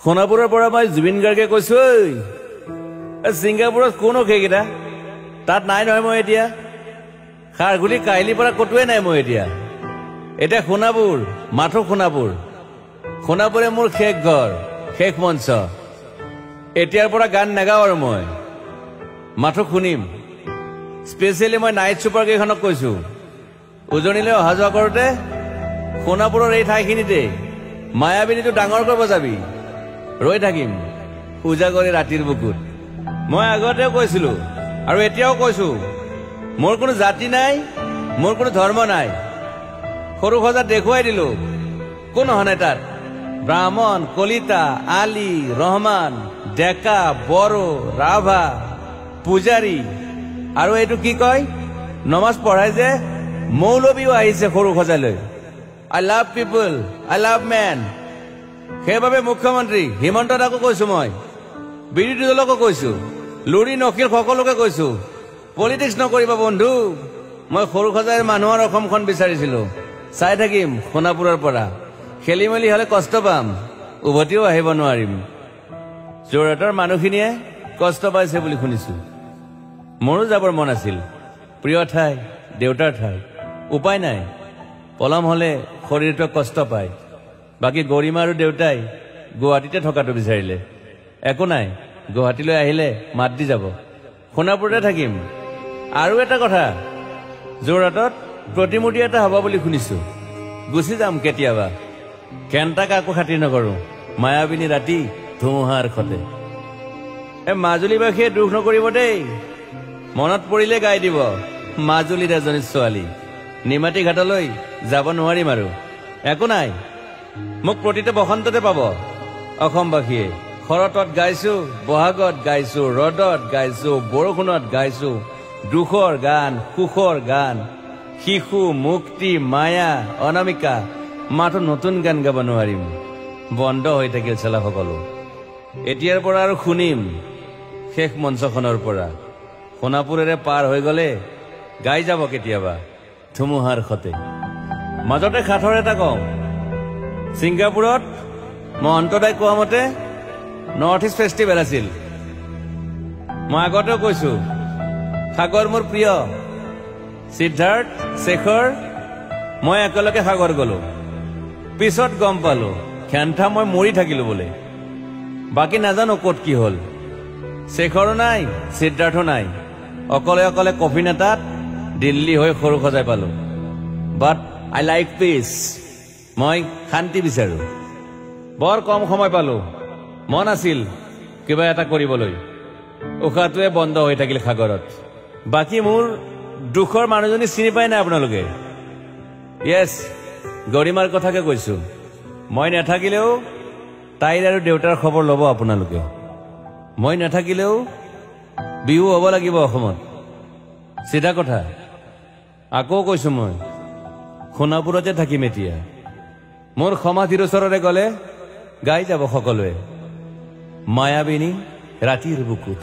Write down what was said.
সোণাপুৰৰ পৰা মই জুবিন গাৰ্গে কৈছো ছিংগাপুৰত কোন সেইকেইটা তাত নাই নহয় মই এতিয়া খাৰগুলি কাহিলীৰ পৰা কতোৱে নাই মই এতিয়া সোণাপুৰ মাথো সোণাপুৰে মোৰ শেষ ঘৰ শেষ মঞ্চ এতিয়াৰ পৰা গান নাগাওঁ আৰু মই মাথো শুনিম স্পেচিয়েলি মই নাইট ছুপাৰ কেইখনক কৈছো উজনিলৈ অহা যোৱা কৰোঁতে সোণাপুৰৰ এই ঠাইখিনিতে মায়াবিনীটো ডাঙৰকৈ বজাবি ৰৈ থাকিম উজাগৰি ৰাতিৰ বুকুত মই আগতেও কৈছিলো আৰু এতিয়াও কৈছো মোৰ কোনো জাতি নাই মোৰ কোনো ধৰ্ম নাই সৰু সজা দেখুৱাই দিলো কোন হনে তাত ব্ৰাহ্মণ কলিতা আলী ৰহমান ডেকা বড়ো ৰাভা পূজাৰী আৰু এইটো কি কয় নমাজ পঢ়াই যে মৌলবীও আহিছে সৰু সজালৈ I love people I love man সেইবাবে মুখ্যমন্ত্ৰী হিমন্ত দাকো কৈছো মই বিৰোধী দলকো কৈছো লুৰি নকিৰ সকলোকে কৈছো পলিটিক্স নকৰিবা বন্ধু মই সৰু সজাইৰ মানুহৰ অসমখন বিচাৰিছিলো চাই থাকিম সোণাপুৰৰ পৰা খেলি মেলি হলে কষ্ট পাম উভতিও আহিব নোৱাৰিম যোৰহাটৰ মানুহখিনিয়ে কষ্ট পাইছে বুলি শুনিছো মোৰো যাবৰ মন আছিল প্ৰিয় ঠাই দেউতাৰ ঠাই উপায় নাই পলম হলে শৰীৰটো কষ্ট পায় বাকী গৰিমা আৰু দেউতাই গুৱাহাটীতে থকাটো বিচাৰিলে একো নাই গুৱাহাটীলৈ আহিলে মাত দি যাব সোণাপুৰতে থাকিম আৰু এটা কথা যোৰহাটত প্ৰতিমূৰ্তি এটা হ'ব বুলি শুনিছো গুচি যাম কেতিয়াবা কেণ্টা কাকো খাতিৰ নকৰো মায়াবিনী ৰাতি ধুমুহাৰ খতে মাজুলীবাসীয়ে দুখ নকৰিব দেই মনত পৰিলে গাই দিব মাজুলীৰ এজনী ছোৱালী নিমাতী ঘাটলৈ যাব নোৱাৰিম আৰু একো নাই মোক প্ৰতিটো বসন্ততে পাব অসমবাসীয়ে শৰতত গাইছো বহাগত গাইছো ৰদত গাইছো বৰষুণত গাইছো দুখৰ গান সুখৰ গান শিশু মুক্তি মায়া অনামিকা মাথো নতুন গান গাব নোৱাৰিম বন্ধ হৈ থাকিল চেলা সকলো এতিয়াৰ পৰা আৰু শুনিম শেষ মঞ্চখনৰ পৰা সোণাপুৰেৰে পাৰ হৈ গলে গাই যাব কেতিয়াবা ধুমুহাৰ খতে মাজতে খাথৰ এটা কওঁ ছিংগাপুৰত মহন্তদাই কোৱা মতে নৰ্থ ইষ্ট ফেষ্টিভেল আছিল মই আগতেও কৈছো সাগৰ মোৰ প্ৰিয় সিদ্ধাৰ্থ শেখৰ মই একেলগে সাগৰ গলো পিছত গম পালো খেন্থা মই মৰি থাকিলো বোলে বাকী নাজানো ক'ত কি হল শেখৰো নাই সিদ্ধাৰ্থো নাই অকলে অকলে কফিন এটাত দিল্লী হৈ সৰু সজাই পালো বাট আই লাইক পিচ মই শান্তি বিচাৰো বৰ কম সময় পালো মন আছিল কিবা এটা কৰিবলৈ উশাহটোৱে বন্ধ হৈ থাকিল সাগৰত বাকী মোৰ দুখৰ মানুহজনী চিনি পাই নাই আপোনালোকে য়েছ গৰিমাৰ কথাকে কৈছো মই নাথাকিলেও তাইৰ আৰু দেউতাৰ খবৰ ল'ব আপোনালোকে মই নাথাকিলেও বিহু হ'ব লাগিব অসমত চিধা কথা আকৌ কৈছো মই সোণাপুৰতে থাকিম এতিয়া মোৰ সমাধিৰ ওচৰৰে গলে গাই যাব সকলোৱে মায়াবিনী ৰাতিৰ বুকুত